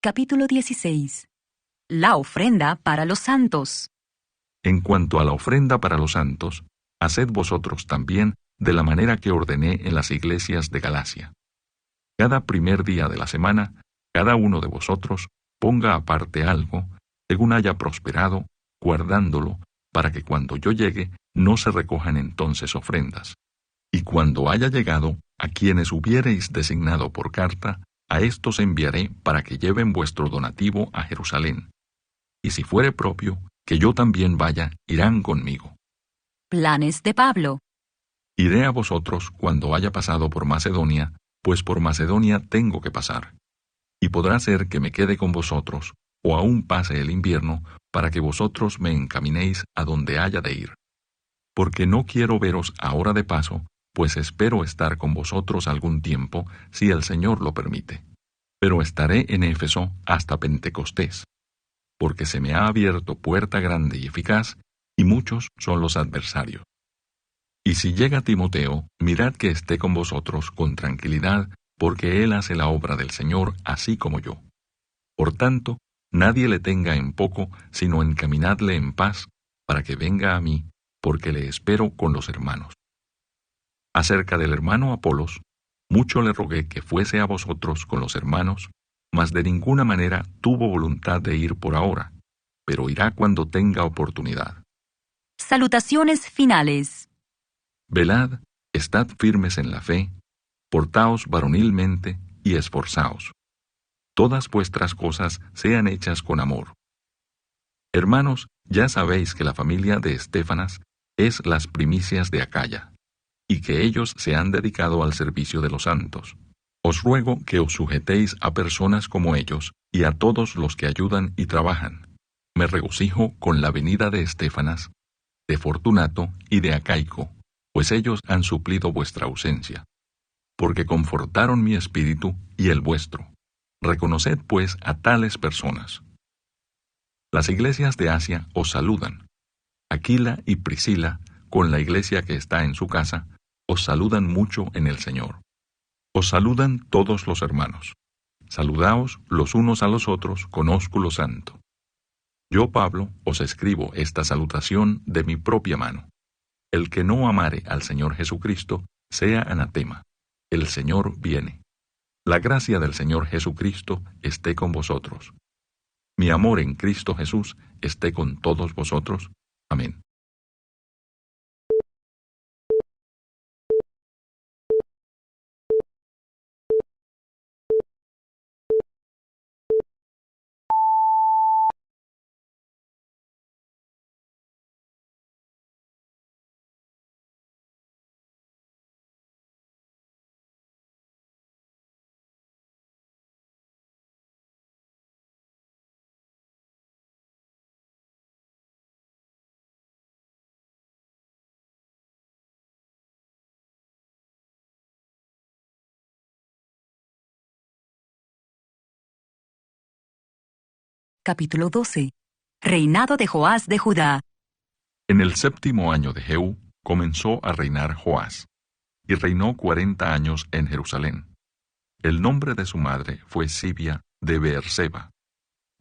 Capítulo 16. La ofrenda para los santos. En cuanto a la ofrenda para los santos, haced vosotros también de la manera que ordené en las iglesias de Galacia. Cada primer día de la semana, cada uno de vosotros ponga aparte algo, según haya prosperado, guardándolo, para que cuando yo llegue no se recojan entonces ofrendas. Y cuando haya llegado, a quienes hubiereis designado por carta, a éstos enviaré para que lleven vuestro donativo a Jerusalén. Y si fuere propio, que yo también vaya, irán conmigo. Planes de Pablo. Iré a vosotros cuando haya pasado por Macedonia, pues por Macedonia tengo que pasar. Y podrá ser que me quede con vosotros, o aún pase el invierno, para que vosotros me encaminéis a donde haya de ir. Porque no quiero veros ahora de paso, pues espero estar con vosotros algún tiempo, si el Señor lo permite. Pero estaré en Éfeso hasta Pentecostés, porque se me ha abierto puerta grande y eficaz, y muchos son los adversarios. Y si llega Timoteo, mirad que esté con vosotros con tranquilidad, porque él hace la obra del Señor así como yo. Por tanto, nadie le tenga en poco, sino encaminadle en paz, para que venga a mí, porque le espero con los hermanos. Acerca del hermano Apolos, mucho le rogué que fuese a vosotros con los hermanos, mas de ninguna manera tuvo voluntad de ir por ahora, pero irá cuando tenga oportunidad. Salutaciones finales. Velad, estad firmes en la fe, portaos varonilmente y esforzaos. Todas vuestras cosas sean hechas con amor. Hermanos, ya sabéis que la familia de Estéfanas es las primicias de Acaya, y que ellos se han dedicado al servicio de los santos. Os ruego que os sujetéis a personas como ellos y a todos los que ayudan y trabajan. Me regocijo con la venida de Estéfanas, de Fortunato y de Acaico, pues ellos han suplido vuestra ausencia, porque confortaron mi espíritu y el vuestro. Reconoced pues a tales personas. Las iglesias de Asia os saludan. Aquila y Priscila, con la iglesia que está en su casa, os saludan mucho en el Señor. Os saludan todos los hermanos. Saludaos los unos a los otros con ósculo santo. Yo, Pablo, os escribo esta salutación de mi propia mano. El que no amare al Señor Jesucristo, sea anatema. El Señor viene. La gracia del Señor Jesucristo esté con vosotros. Mi amor en Cristo Jesús esté con todos vosotros. Amén. Capítulo 12. Reinado de Joás de Judá. En el 7º año de Jehú comenzó a reinar Joás, y reinó 40 años en Jerusalén. El nombre de su madre fue Sibia de Beerseba.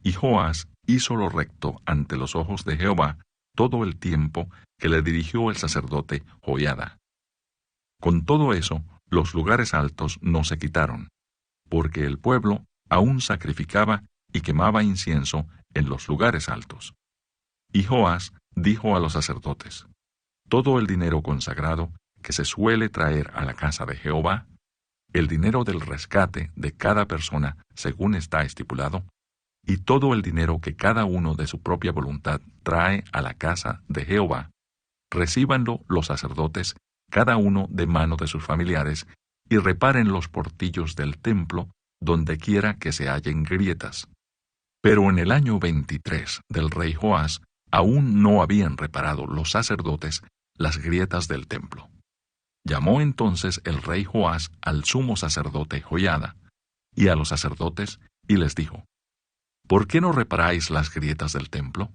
Y Joás hizo lo recto ante los ojos de Jehová todo el tiempo que le dirigió el sacerdote Joiada. Con todo eso, los lugares altos no se quitaron, porque el pueblo aún sacrificaba y quemaba incienso en los lugares altos. Y Joás dijo a los sacerdotes: todo el dinero consagrado que se suele traer a la casa de Jehová, el dinero del rescate de cada persona según está estipulado, y todo el dinero que cada uno de su propia voluntad trae a la casa de Jehová, recíbanlo los sacerdotes, cada uno de mano de sus familiares, y reparen los portillos del templo donde quiera que se hallen grietas. Pero en el año 23 del rey Joás, aún no habían reparado los sacerdotes las grietas del templo. Llamó entonces el rey Joás al sumo sacerdote Joiada y a los sacerdotes, y les dijo: ¿por qué no reparáis las grietas del templo?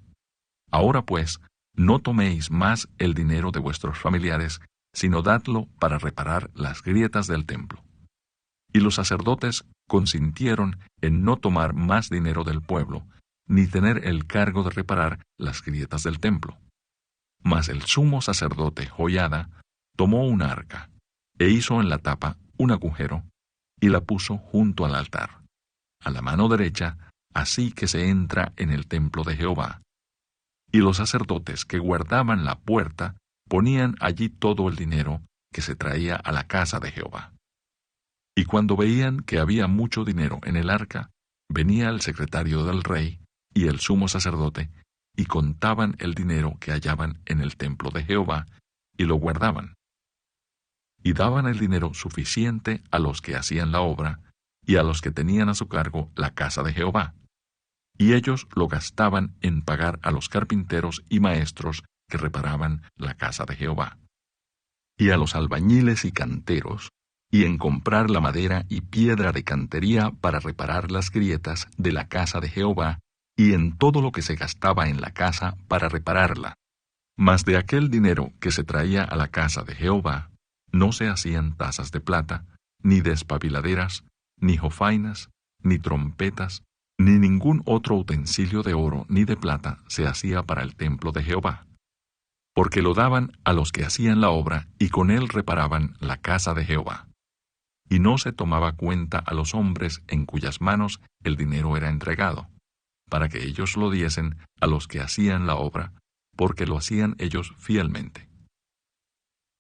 Ahora pues, no toméis más el dinero de vuestros familiares, sino dadlo para reparar las grietas del templo. Y los sacerdotes consintieron en no tomar más dinero del pueblo, ni tener el cargo de reparar las grietas del templo. Mas el sumo sacerdote Joiada tomó un arca, e hizo en la tapa un agujero, y la puso junto al altar, a la mano derecha, así que se entra en el templo de Jehová. Y los sacerdotes que guardaban la puerta ponían allí todo el dinero que se traía a la casa de Jehová. Y cuando veían que había mucho dinero en el arca, venía el secretario del rey y el sumo sacerdote, y contaban el dinero que hallaban en el templo de Jehová, y lo guardaban. Y daban el dinero suficiente a los que hacían la obra, y a los que tenían a su cargo la casa de Jehová. Y ellos lo gastaban en pagar a los carpinteros y maestros que reparaban la casa de Jehová, y a los albañiles y canteros, y en comprar la madera y piedra de cantería para reparar las grietas de la casa de Jehová, y en todo lo que se gastaba en la casa para repararla. Mas de aquel dinero que se traía a la casa de Jehová, no se hacían tazas de plata, ni despabiladeras, ni jofainas, ni trompetas, ni ningún otro utensilio de oro ni de plata se hacía para el templo de Jehová, porque lo daban a los que hacían la obra y con él reparaban la casa de Jehová. Y no se tomaba cuenta a los hombres en cuyas manos el dinero era entregado, para que ellos lo diesen a los que hacían la obra, porque lo hacían ellos fielmente.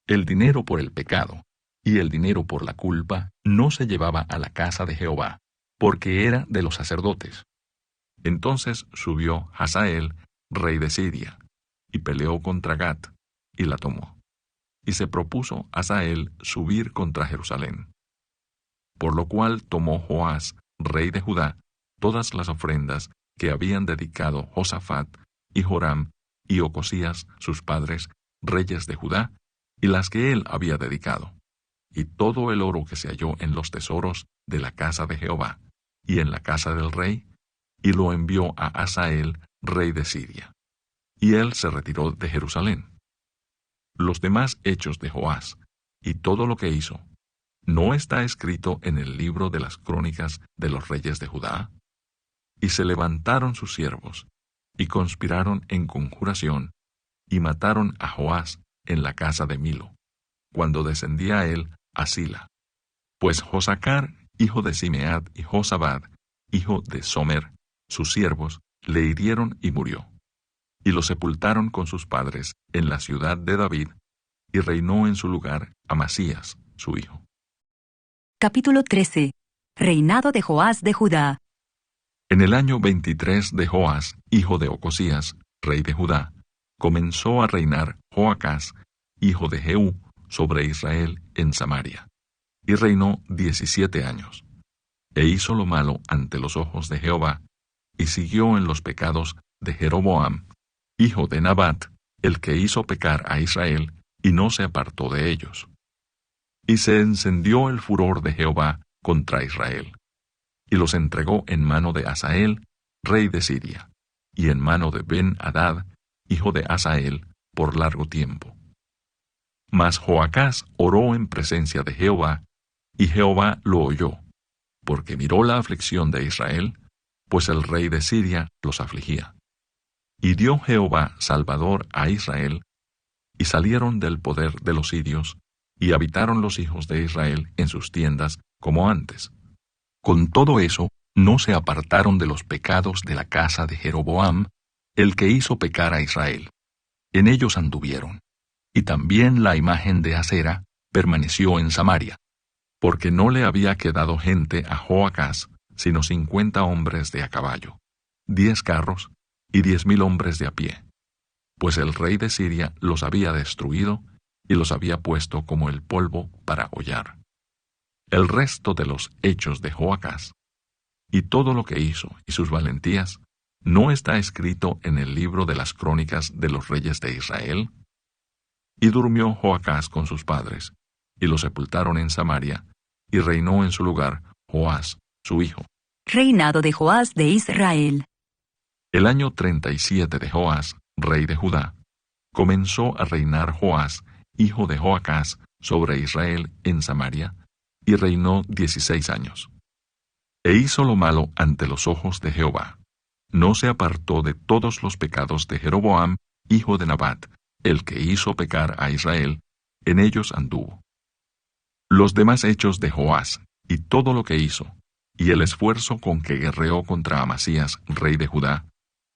El dinero por el pecado y el dinero por la culpa no se llevaba a la casa de Jehová, porque era de los sacerdotes. Entonces subió Hazael, rey de Siria, y peleó contra Gat, y la tomó. Y se propuso Hazael subir contra Jerusalén. Por lo cual tomó Joás, rey de Judá, todas las ofrendas que habían dedicado Josafat y Joram y Ocosías, sus padres, reyes de Judá, y las que él había dedicado, y todo el oro que se halló en los tesoros de la casa de Jehová, y en la casa del rey, y lo envió a Hazael, rey de Siria. Y él se retiró de Jerusalén. Los demás hechos de Joás, y todo lo que hizo, ¿no está escrito en el libro de las crónicas de los reyes de Judá? Y se levantaron sus siervos, y conspiraron en conjuración, y mataron a Joás en la casa de Milo, cuando descendía él a Sila. Pues Josacar, hijo de Simead, y Josabad, hijo de Somer, sus siervos, le hirieron y murió. Y lo sepultaron con sus padres en la ciudad de David, y reinó en su lugar Amasías, su hijo. Capítulo 13. Reinado de Joás de Judá. En el año 23 de Joás, hijo de Ocosías, rey de Judá, comenzó a reinar Joacás, hijo de Jehú, sobre Israel en Samaria, y reinó 17 años. E hizo lo malo ante los ojos de Jehová, y siguió en los pecados de Jeroboam, hijo de Nabat, el que hizo pecar a Israel, y no se apartó de ellos. Y se encendió el furor de Jehová contra Israel, y los entregó en mano de Hazael, rey de Siria, y en mano de Ben-Hadad, hijo de Hazael, por largo tiempo. Mas Joacás oró en presencia de Jehová, y Jehová lo oyó, porque miró la aflicción de Israel, pues el rey de Siria los afligía. Y dio Jehová salvador a Israel, y salieron del poder de los sirios, y habitaron los hijos de Israel en sus tiendas como antes. Con todo eso, no se apartaron de los pecados de la casa de Jeroboam, el que hizo pecar a Israel. En ellos anduvieron. Y también la imagen de Asera permaneció en Samaria, porque no le había quedado gente a Joacás, sino 50 hombres de a caballo, 10 carros y 10,000 hombres de a pie, pues el rey de Siria los había destruido y los había puesto como el polvo para hollar. El resto de los hechos de Joacás, y todo lo que hizo y sus valentías, ¿no está escrito en el libro de las crónicas de los reyes de Israel? Y durmió Joacás con sus padres, y lo sepultaron en Samaria, y reinó en su lugar Joás, su hijo. Reinado de Joás de Israel. El año 37 de Joás, rey de Judá, comenzó a reinar Joás, hijo de Joacás, sobre Israel en Samaria, y reinó 16 años. E hizo lo malo ante los ojos de Jehová. No se apartó de todos los pecados de Jeroboam, hijo de Nabat, el que hizo pecar a Israel, en ellos anduvo. Los demás hechos de Joás, y todo lo que hizo, y el esfuerzo con que guerreó contra Amasías, rey de Judá,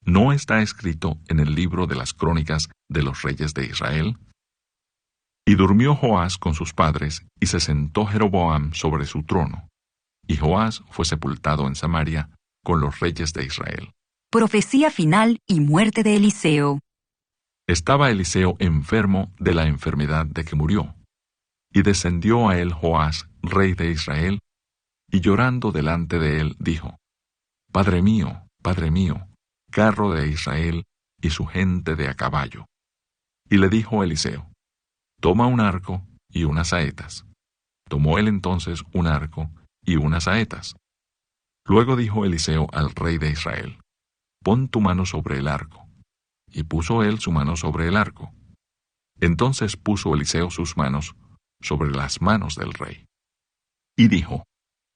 ¿no está escrito en el libro de las crónicas de los reyes de Israel? Y durmió Joás con sus padres, y se sentó Jeroboam sobre su trono. Y Joás fue sepultado en Samaria con los reyes de Israel. Profecía final y muerte de Eliseo. Estaba Eliseo enfermo de la enfermedad de que murió. Y descendió a él Joás, rey de Israel, y llorando delante de él dijo: Padre mío, carro de Israel y su gente de a caballo. Y le dijo Eliseo: Toma un arco y unas saetas. Tomó él entonces un arco y unas saetas. Luego dijo Eliseo al rey de Israel: Pon tu mano sobre el arco. Y puso él su mano sobre el arco. Entonces puso Eliseo sus manos sobre las manos del rey. Y dijo: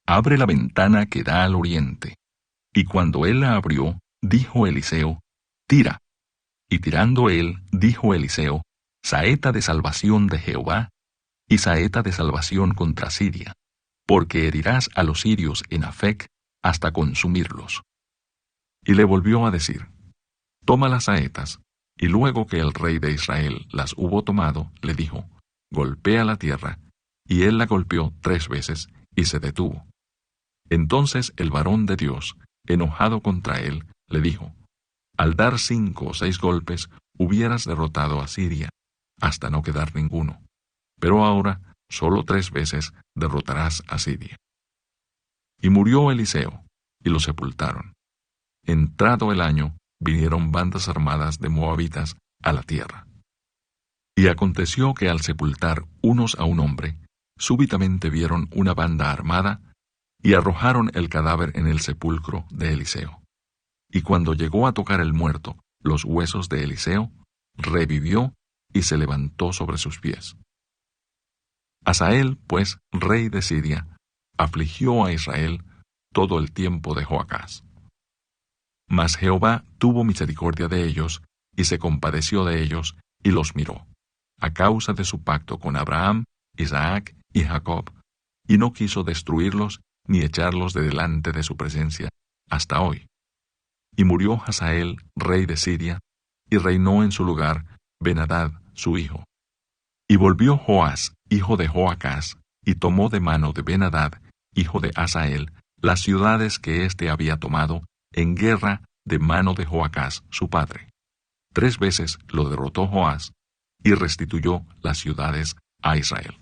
Abre la ventana que da al oriente. Y cuando él la abrió, dijo Eliseo: Tira. Y tirando él, dijo Eliseo: Saeta de salvación de Jehová, y saeta de salvación contra Siria, porque herirás a los sirios en Afec hasta consumirlos. Y le volvió a decir: Toma las saetas. Y luego que el rey de Israel las hubo tomado, le dijo: Golpea la tierra. Y él la golpeó 3 veces, y se detuvo. Entonces el varón de Dios, enojado contra él, le dijo: Al dar 5 o 6 golpes, hubieras derrotado a Siria, hasta no quedar ninguno. Pero ahora, solo 3 veces derrotarás a Siria. Y murió Eliseo, y lo sepultaron. Entrado el año, vinieron bandas armadas de moabitas a la tierra. Y aconteció que al sepultar unos a un hombre, súbitamente vieron una banda armada, y arrojaron el cadáver en el sepulcro de Eliseo. Y cuando llegó a tocar el muerto los huesos de Eliseo, revivió y se levantó sobre sus pies. Hazael, pues, rey de Siria, afligió a Israel todo el tiempo de Joacás. Mas Jehová tuvo misericordia de ellos, y se compadeció de ellos, y los miró, a causa de su pacto con Abraham, Isaac y Jacob, y no quiso destruirlos ni echarlos de delante de su presencia, hasta hoy. Y murió Hazael, rey de Siria, y reinó en su lugar Ben-Hadad, su hijo. Y volvió Joás, hijo de Joacás, y tomó de mano de Ben-Hadad, hijo de Hazael, las ciudades que éste había tomado en guerra de mano de Joacás, su padre. 3 veces lo derrotó Joás, y restituyó las ciudades a Israel.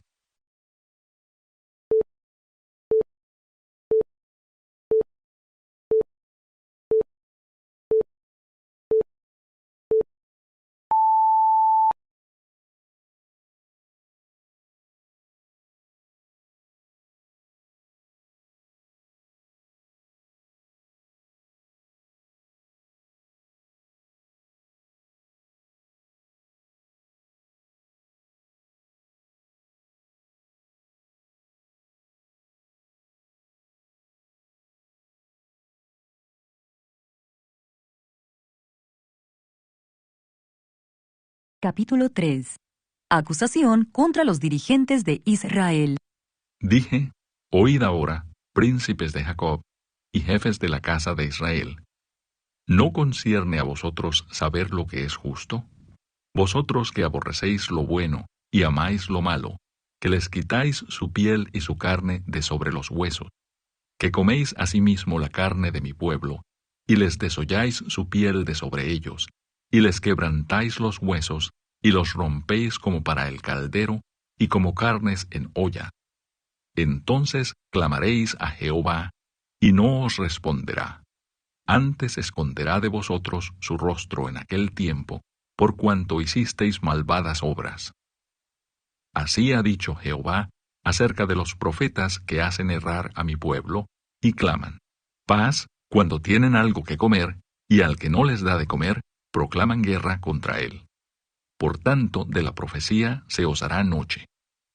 Capítulo 3. Acusación contra los dirigentes de Israel. Dije: Oíd ahora, príncipes de Jacob, y jefes de la casa de Israel. ¿No concierne a vosotros saber lo que es justo? Vosotros que aborrecéis lo bueno y amáis lo malo, que les quitáis su piel y su carne de sobre los huesos, que coméis asimismo la carne de mi pueblo, y les desolláis su piel de sobre ellos, y les quebrantáis los huesos, y los rompéis como para el caldero, y como carnes en olla. Entonces clamaréis a Jehová, y no os responderá. Antes esconderá de vosotros su rostro en aquel tiempo, por cuanto hicisteis malvadas obras. Así ha dicho Jehová acerca de los profetas que hacen errar a mi pueblo, y claman paz cuando tienen algo que comer, y al que no les da de comer, proclaman guerra contra él. Por tanto, de la profecía se os hará noche,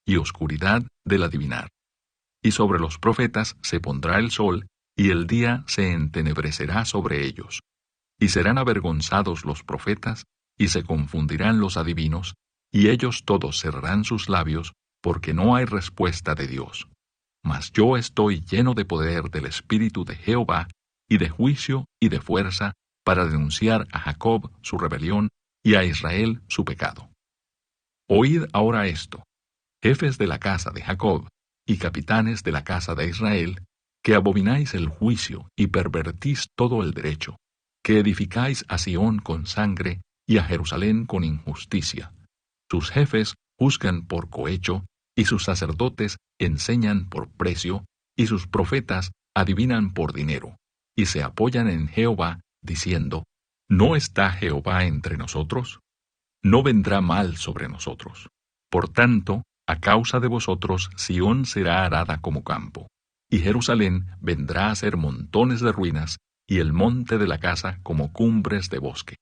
y oscuridad del adivinar. y sobre los profetas se pondrá el sol, y el día se entenebrecerá sobre ellos. Y serán avergonzados los profetas, y se confundirán los adivinos, y ellos todos cerrarán sus labios, porque no hay respuesta de Dios. Mas yo estoy lleno de poder del Espíritu de Jehová, y de juicio y de fuerza, para denunciar a Jacob su rebelión, y a Israel su pecado. Oíd ahora esto, jefes de la casa de Jacob, y capitanes de la casa de Israel, que abomináis el juicio y pervertís todo el derecho, que edificáis a Sión con sangre y a Jerusalén con injusticia. Sus jefes juzgan por cohecho, y sus sacerdotes enseñan por precio, y sus profetas adivinan por dinero, y se apoyan en Jehová, diciendo, ¿no está Jehová entre nosotros? No vendrá mal sobre nosotros. Por tanto, a causa de vosotros, Sión será arada como campo, y Jerusalén vendrá a ser montones de ruinas, y el monte de la casa como cumbres de bosque.